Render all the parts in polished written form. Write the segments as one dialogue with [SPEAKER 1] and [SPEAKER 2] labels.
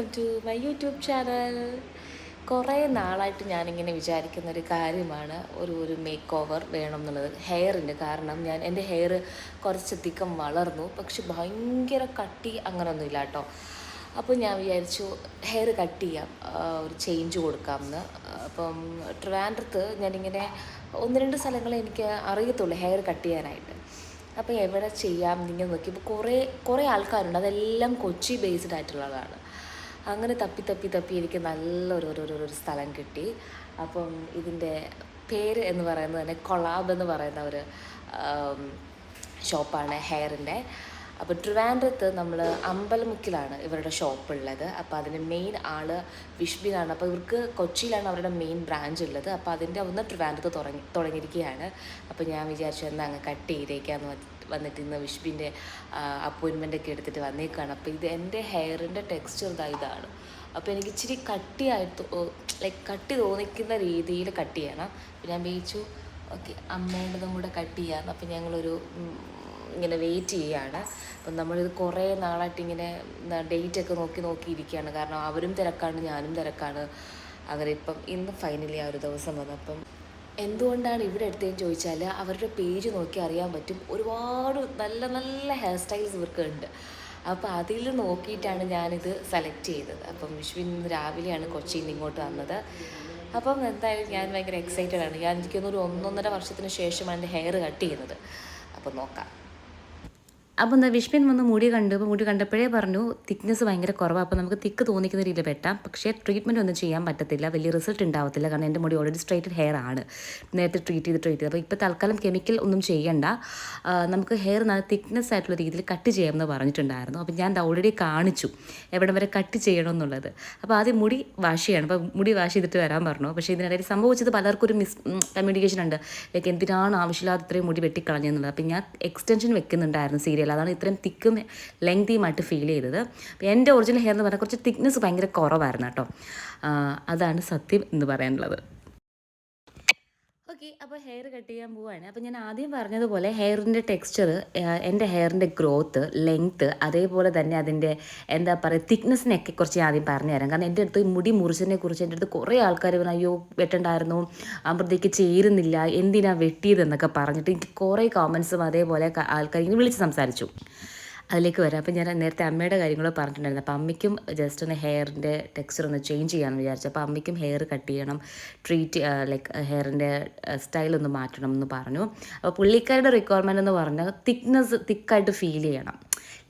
[SPEAKER 1] Welcome to my YouTube channel. കുറേ നാളായിട്ട് ഞാനിങ്ങനെ വിചാരിക്കുന്നൊരു കാര്യമാണ് ഒരു മേക്ക് ഓവർ വേണം എന്നുള്ളത് ഹെയറിൻ്റെ. കാരണം എൻ്റെ ഹെയർ കുറച്ചധികം വളർന്നു, പക്ഷെ ഭയങ്കര കട്ടി അങ്ങനെയൊന്നുമില്ല കേട്ടോ. അപ്പോൾ ഞാൻ വിചാരിച്ചു ഹെയർ കട്ട് ചെയ്യാം, ഒരു ചേഞ്ച് കൊടുക്കാമെന്ന്. അപ്പം ട്രിവാൻഡ്രത്ത് ഞാനിങ്ങനെ ഒന്ന് രണ്ട് സ്ഥലങ്ങളെ എനിക്ക് അറിയത്തുള്ളൂ ഹെയർ കട്ട് ചെയ്യാനായിട്ട്. അപ്പോൾ എവിടെ ചെയ്യാം എന്നിങ്ങനെ നോക്കിയപ്പോൾ കുറേ ആൾക്കാരുണ്ട്, അതെല്ലാം കൊച്ചി ബേസ്ഡ് ആയിട്ടുള്ളതാണ്. അങ്ങനെ തപ്പി തപ്പി തപ്പി എനിക്ക് നല്ലൊരു സ്ഥലം കിട്ടി. അപ്പം ഇതിൻ്റെ പേര് എന്ന് പറയുന്നത് തന്നെ കൊളാബ് എന്ന് പറയുന്ന ഒരു ഷോപ്പാണ് ഹെയറിൻ്റെ. അപ്പോൾ ട്രിവാൻഡ്രത്ത് നമ്മൾ അമ്പലമുക്കിലാണ് ഇവരുടെ ഷോപ്പുള്ളത്. അപ്പോൾ അതിന് മെയിൻ ആൾ വിഷ്ബിനാണ്. അപ്പോൾ ഇവർക്ക് കൊച്ചിയിലാണ് അവരുടെ മെയിൻ ബ്രാഞ്ച് ഉള്ളത്. അപ്പോൾ അതിൻ്റെ ഒന്ന് ട്രിവാൻഡ്രത്ത് തുടങ്ങിയിരിക്കുകയാണ്. അപ്പോൾ ഞാൻ വിചാരിച്ചു എന്നാൽ അങ്ങ് കട്ട് ചെയ്തേക്കാന്ന് വന്നിട്ട് ഇന്ന് വിഷ്ബിൻ്റെ അപ്പോയിൻമെൻ്റ് ഒക്കെ എടുത്തിട്ട് വന്നേക്കാണ്. അപ്പോൾ ഇത് എൻ്റെ ഹെയറിൻ്റെ ടെക്സ്ചർ ഇതാണ്. അപ്പോൾ എനിക്ക് ഇച്ചിരി കട്ടിയായിട്ട് കട്ടി തോന്നിക്കുന്ന രീതിയിൽ കട്ട് ചെയ്യണം. അപ്പോൾ ഞാൻ വിചാരിച്ചു ഓക്കെ അമ്മേണ്ടതും കൂടെ കട്ട് ചെയ്യാമെന്ന്. അപ്പോൾ ഞങ്ങളൊരു ഇങ്ങനെ വെയിറ്റ് ചെയ്യുകയാണ്. അപ്പം നമ്മളിത് കുറേ നാളായിട്ട് ഇങ്ങനെ ഡേറ്റൊക്കെ നോക്കിയിരിക്കുകയാണ്. കാരണം അവരും തിരക്കാണ്, ഞാനും തിരക്കാണ്. അങ്ങനെ ഇപ്പം ഇന്ന് ഫൈനലി ആ ഒരു ദിവസം വന്നപ്പം എന്തുകൊണ്ടാണ് ഇവിടെ എടുത്തതെന്ന് ചോദിച്ചാൽ അവരുടെ പേജ് നോക്കി അറിയാൻ പറ്റും. ഒരുപാട് നല്ല നല്ല ഹെയർ സ്റ്റൈൽസ് ഇവർക്ക് ഉണ്ട്. അപ്പോൾ അതിൽ നോക്കിയിട്ടാണ് ഞാനിത് സെലക്ട് ചെയ്തത്. അപ്പം വിഷ്വൻ ഇന്ന് രാവിലെയാണ് കൊച്ചിയിൽ നിന്ന് ഇങ്ങോട്ട് വന്നത്. അപ്പം എന്തായാലും ഞാൻ ഭയങ്കര എക്സൈറ്റഡ് ആണ്. ഞാൻ എനിക്കൊന്നൊരു 1.5 വർഷത്തിന് ശേഷമാണ് എൻ്റെ ഹെയർ കട്ട് ചെയ്യുന്നത്. അപ്പം നോക്കാം. അപ്പോൾ എന്താ വിഷ്മിൻ വന്ന് മുടി കണ്ടു. അപ്പോൾ മുടി കണ്ടപ്പോഴേ പറഞ്ഞു തിക്നെസ് ഭയങ്കര കുറവാണ്, അപ്പോൾ നമുക്ക് തിക്ക് തോന്നിക്കുന്ന രീതിയിൽ വെട്ടാം, പക്ഷേ ട്രീറ്റ്മെൻറ്റ് ഒന്നും ചെയ്യാൻ പറ്റത്തില്ല, വലിയ റിസൾട്ട് ഉണ്ടാവത്തില്ല. കാരണം എൻ്റെ മുടി ഓൾറെഡി സ്ട്രൈറ്റഡ് ഹെയർ ആണ്, നേരത്തെ ട്രീറ്റ് ചെയ്ത്. അപ്പോൾ ഇപ്പോൾ തൽക്കാലം കെമിക്കൽ ഒന്നും ചെയ്യണ്ട, നമുക്ക് ഹെയർ നല്ല തിക്നെസ് ആയിട്ടുള്ള രീതിയിൽ കട്ട് ചെയ്യാമെന്ന് പറഞ്ഞിട്ടുണ്ടായിരുന്നു. അപ്പോൾ ഞാൻ ഓൾറെഡി കാണിച്ചു എവിടെ വരെ കട്ട് ചെയ്യണമെന്നുള്ളത്. അപ്പോൾ ആദ്യം മുടി വാഷ് ചെയ്യണം. അപ്പോൾ മുടി വാഷ് ചെയ്തിട്ട് വരാൻ പറഞ്ഞു. പക്ഷേ ഇതിനിടയിൽ സംഭവിച്ചത് പലർക്കും ഒരു കമ്മ്യൂണിക്കേഷൻ ഉണ്ട്, എന്തിനാണ് ആവശ്യമില്ലാതെ ഇത്രയും മുടി വെട്ടിക്കളഞ്ഞെന്നുള്ളത്. അപ്പോൾ ഞാൻ എക്സ്റ്റൻഷൻ വെക്കുന്നുണ്ടായിരുന്നു സീരിയൽ, അതാണ് ഇത്രയും തിക്കും ലെങ്തിയുമായിട്ട് ഫീൽ ചെയ്തത്. അപ്പോൾ എൻ്റെ ഒറിജിനൽ ഹെയർ എന്ന് പറഞ്ഞാൽ കുറച്ച് തിക്നെസ് ഭയങ്കര കുറവായിരുന്നു കേട്ടോ. അതാണ് സത്യം എന്ന് പറയാനുള്ളത്. ഓക്കെ, അപ്പോൾ ഹെയർ കട്ട് ചെയ്യാൻ പോവുകയാണ്. അപ്പോൾ ഞാൻ ആദ്യം പറഞ്ഞതുപോലെ ഹെയറിൻ്റെ ടെക്സ്ചർ, എൻ്റെ ഹെയറിൻ്റെ ഗ്രോത്ത്, ലെങ്ത്ത്, അതേപോലെ തന്നെ അതിൻ്റെ എന്താ പറയുക തിക്നെസ്സിനൊക്കെ കുറച്ച് ആദ്യം പറഞ്ഞു തരാം. കാരണം എൻ്റെ അടുത്ത് മുടി മുറിച്ചതിനെ കുറിച്ച് എൻ്റെ അടുത്ത് കുറേ ആൾക്കാർ പറഞ്ഞു അയ്യോ വെട്ടണ്ടായിരുന്നു, അമൃതയ്ക്ക് ചേരുന്നില്ല, എന്തിനാ വെട്ടിയതെന്നൊക്കെ പറഞ്ഞിട്ട് എനിക്ക് കുറേ കമൻസും അതേപോലെ ആൾക്കാർ ഇങ്ങനെ വിളിച്ച് സംസാരിച്ചു. അതിലേക്ക് വരാം. അപ്പോൾ ഞാൻ നേരത്തെ അമ്മയുടെ കാര്യങ്ങൾ പറഞ്ഞിട്ടുണ്ടായിരുന്നു. അപ്പോൾ അമ്മയ്ക്കും ജസ്റ്റ് ഒന്ന് ഹെയറിൻ്റെ ടെക്സ്ചർ ഒന്ന് ചേഞ്ച് ചെയ്യാമെന്ന് വിചാരിച്ചു. അപ്പോൾ അമ്മയ്ക്കും ഹെയർ കട്ട് ചെയ്യണം, ഹെയറിൻ്റെ സ്റ്റൈലൊന്ന് മാറ്റണം എന്ന് പറഞ്ഞു. അപ്പോൾ പുള്ളിക്കാരുടെ റിക്വയർമെൻറ്റ് എന്ന് പറഞ്ഞാൽ തിക്കായിട്ട് ഫീൽ ചെയ്യണം,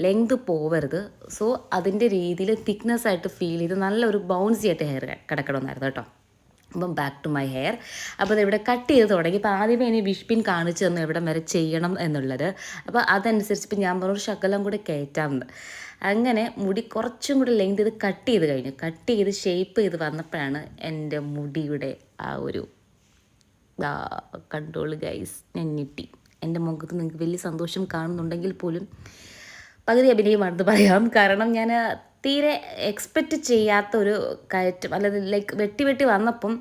[SPEAKER 1] ലെങ്ത് പോവരുത്. സോ അതിൻ്റെ രീതിയിൽ തിക്നെസ് ആയിട്ട് ഫീൽ ചെയ്ത് നല്ലൊരു ബൗൺസി ആയിട്ട് ഹെയർ കിടക്കണമെന്നായിരുന്നു കേട്ടോ. അപ്പം ബാക്ക് ടു മൈ ഹെയർ. അപ്പോൾ അതിവിടെ കട്ട് ചെയ്ത് തുടങ്ങി. ഇപ്പോൾ ആദ്യമേ ഇനി വിഷ്പിൻ കാണിച്ചു തന്നു എവിടം വരെ ചെയ്യണം എന്നുള്ളത്. അപ്പോൾ അതനുസരിച്ച് ഇപ്പോൾ ഞാൻ പറഞ്ഞൊരു ശകലം കൂടെ കയറ്റാമെന്ന്. അങ്ങനെ മുടി കുറച്ചും കൂടി ലെങ്ത് ചെയ്ത് കട്ട് ചെയ്ത് കഴിഞ്ഞു. കട്ട് ചെയ്ത് ഷേപ്പ് ചെയ്ത് വന്നപ്പോഴാണ് എൻ്റെ മുടിയുടെ ആ ഒരു കൺട്രോൾ ഗൈസ്. ഞാൻ ഞെട്ടി. എൻ്റെ മുഖത്ത് നിങ്ങൾക്ക് വലിയ സന്തോഷം കാണുന്നുണ്ടെങ്കിൽ പോലും പകുതി അഭിനയമാണെന്ന് പറയാം. കാരണം ഞാൻ തീരെ എക്സ്പെക്റ്റ് ചെയ്യാത്തൊരു കയറ്റം, അല്ലെങ്കിൽ വെട്ടി വന്നപ്പം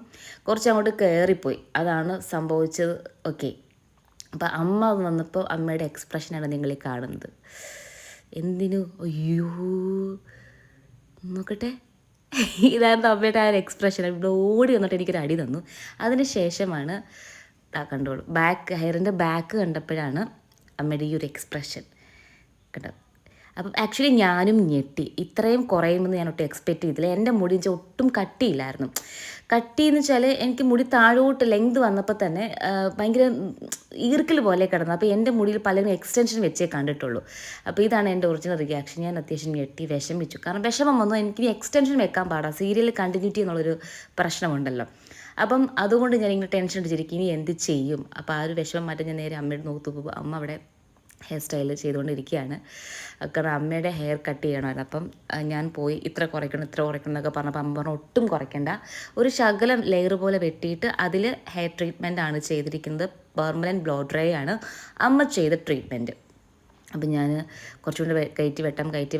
[SPEAKER 1] കുറച്ചങ്ങോട്ട് കയറിപ്പോയി, അതാണ് സംഭവിച്ചത്. ഓക്കെ, അപ്പോൾ അമ്മ വന്നപ്പോൾ അമ്മയുടെ എക്സ്പ്രഷനാണ് നിങ്ങളീ കാണുന്നത്. എന്തിനു അയ്യോ നോക്കട്ടെ, ഇതായിരുന്നു അമ്മയുടെ ആ ഒരു എക്സ്പ്രഷൻ. ഇവിടെ ഓടി വന്നിട്ട് എനിക്കൊരു അടി തന്നു. അതിന് ശേഷമാണ് കണ്ടോളൂ, ഹെയറിൻ്റെ ബാക്ക് കണ്ടപ്പോഴാണ് അമ്മയുടെ ഈ ഒരു എക്സ്പ്രഷൻ കണ്ടത്. അപ്പം ആക്ച്വലി ഞാനും ഞെട്ടി. ഇത്രയും കുറയുമെന്ന് ഞാൻ ഒട്ടും എക്സ്പെക്റ്റ് ചെയ്തില്ല. എൻ്റെ മുടി ഒട്ടും കട്ടിയില്ലായിരുന്നു. കട്ടിയെന്ന് വെച്ചാൽ എനിക്ക് മുടി താഴോട്ട് ലെങ്ത് വന്നപ്പോൾ തന്നെ ഭയങ്കര ഈർക്കൽ പോലെ കിടന്നു. അപ്പോൾ എൻ്റെ മുടിയിൽ പലരും എക്സ്റ്റൻഷൻ വെച്ചേ കണ്ടിട്ടുള്ളൂ. അപ്പോൾ ഇതാണ് എൻ്റെ ഒറിജിനൽ റിയാക്ഷൻ. ഞാൻ അത്യാവശ്യം ഞെട്ടി, വിഷമിച്ചു. കാരണം വിഷമം വന്നു, എനിക്ക് എക്സ്റ്റൻഷൻ വെക്കാൻ പാടാം, സീരിയൽ കണ്ടിന്യൂറ്റി എന്നുള്ളൊരു പ്രശ്നമുണ്ടല്ലോ. അപ്പം അതുകൊണ്ട് ഞാനിങ്ങനെ ടെൻഷൻ അടിച്ചിരിക്കും, ഇനി എന്ത് ചെയ്യും. അപ്പോൾ ആ ഒരു വിഷമം മാറ്റാൻ ഞാൻ നേരെ അമ്മയുടെ നോക്കി പോകുമ്പോൾ അമ്മ അവിടെ ഹെയർ സ്റ്റൈൽ ചെയ്തുകൊണ്ടിരിക്കുകയാണ്. കാരണം അമ്മയുടെ ഹെയർ കട്ട് ചെയ്യണമല്ലോ. അപ്പം ഞാൻ പോയി ഇത്ര കുറയ്ക്കണം എന്നൊക്കെ പറഞ്ഞപ്പോൾ അമ്മ പറഞ്ഞു ഒട്ടും കുറയ്ക്കണ്ട, ഒരു ശകലം ലെയർ പോലെ വെട്ടിയിട്ട് അതിൽ ഹെയർ ട്രീറ്റ്മെൻറ്റ് ആണ് ചെയ്തിരിക്കുന്നത്. പെർമനൻറ്റ് ബ്ലോ ഡ്രൈ ആണ് അമ്മ ചെയ്ത ട്രീറ്റ്മെൻറ്റ്. അപ്പം ഞാൻ കുറച്ചുകൂടി കയറ്റി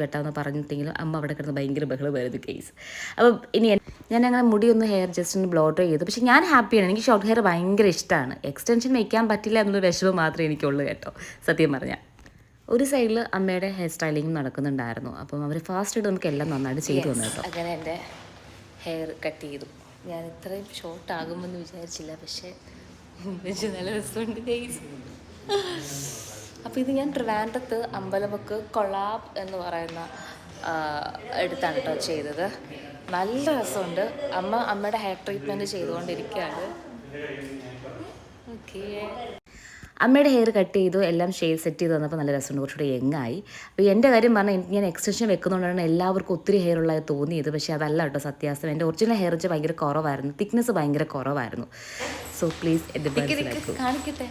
[SPEAKER 1] വെട്ടാമെന്ന് പറഞ്ഞിട്ടെങ്കിലും അമ്മ അവിടെ കിടന്ന് ഭയങ്കര ബഹളമായിരുന്നു കേസ്. അപ്പം ഇനി ഞാൻ അങ്ങനെ മുടിയൊന്ന് ഹെയർ ജസ്റ്റ് ഒന്ന് ബ്ലോ ഡ്രൈ ചെയ്തു. പക്ഷേ ഞാൻ ഹാപ്പിയാണ്, എനിക്ക് ഷോർട്ട് ഹെയർ ഭയങ്കര ഇഷ്ടമാണ്. എക്സ്റ്റൻഷൻ വയ്ക്കാൻ പറ്റില്ല എന്നൊരു വിഷമം മാത്രമേ എനിക്കുള്ളൂ കേട്ടോ, സത്യം പറഞ്ഞാൽ. ഒരു സൈഡിൽ അമ്മയുടെ ഹെയർ സ്റ്റൈലിംഗ് നടക്കുന്നുണ്ടായിരുന്നു. അപ്പം അവർ ഫാസ്റ്റ് നമുക്ക് എല്ലാം നന്നായിട്ട് ചെയ്തു തന്നു കേട്ടോ. അങ്ങനെ എൻ്റെ ഹെയർ കട്ട് ചെയ്തു. ഞാൻ ഇത്രയും ഷോർട്ട് ആകുമെന്ന് വിചാരിച്ചില്ല, പക്ഷേ നല്ല രസമുണ്ട് ഗൈസ്. അപ്പോൾ ഇത് ഞാൻ ട്രിവാൻഡ്രത്ത് അമ്പലമുക്ക് കൊളാബ് എന്ന് പറയുന്ന എടുത്താണ് കേട്ടോ ചെയ്തത്. നല്ല രസമുണ്ട്. അമ്മയുടെ ഹെയർ ട്രീറ്റ്മെൻറ്റ് ചെയ്തുകൊണ്ടിരിക്കുകയാണ്. ഓക്കെ, അമ്മയുടെ ഹെയർ കട്ട് ചെയ്തു, എല്ലാം ഷേഡ് സെറ്റ് ചെയ്ത് തന്നപ്പോൾ നല്ല രസമുണ്ട്, കുറച്ചുകൂടി യങ്ങായി. അപ്പോൾ എൻ്റെ കാര്യം പറഞ്ഞാൽ ഞാൻ എക്സ്റ്റൻഷൻ വെക്കുന്നതുകൊണ്ടാണ് എല്ലാവർക്കും ഒത്തിരി ഹെയർ ഉള്ളത് തോന്നിയത്. പക്ഷേ അതല്ല കേട്ടോ സത്യാവസ്ഥ. എൻ്റെ ഒറിജിനൽ ഹെയർ വെച്ച് ഭയങ്കര കുറവായിരുന്നു, തിക്നെസ് ഭയങ്കര കുറവായിരുന്നു. സോ പ്ലീസ് എൻ്റെ കാണിക്കട്ടെ.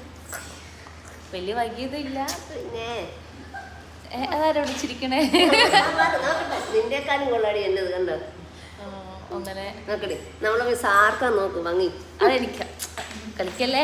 [SPEAKER 1] വലിയ വൈകിയതില്ല. പിന്നെ അതാരാ വിളിച്ചിരിക്കണേ? അങ്ങനെ
[SPEAKER 2] നമ്മളെ സാർക്കാ നോക്ക് ഭംഗി.
[SPEAKER 1] അതെനിക്ക് കളിക്കല്ലേ.